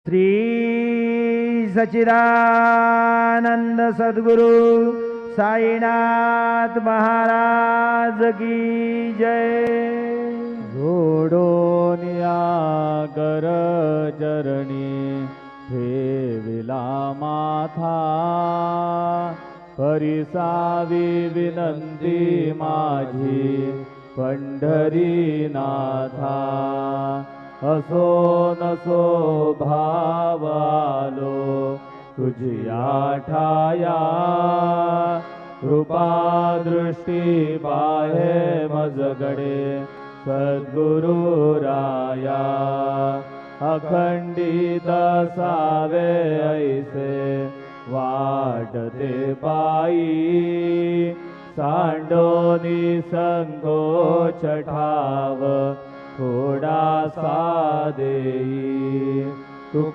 श्री सच्चिदानंद सद्गुरु साईनाथ महाराज की जय। जोडोनिया कर चरणी ठेविला माथा, परिसावी विनंती माझी पंढरीनाथा। असो नसो भावालो तुझिया ठाया, कृपा दृष्टी पाहे मजगडे सद्गुरु राया। अखंडित सावे ऐसे वाटते पायी, सांडोनी संकोच ठाव थोडासा देई। तुका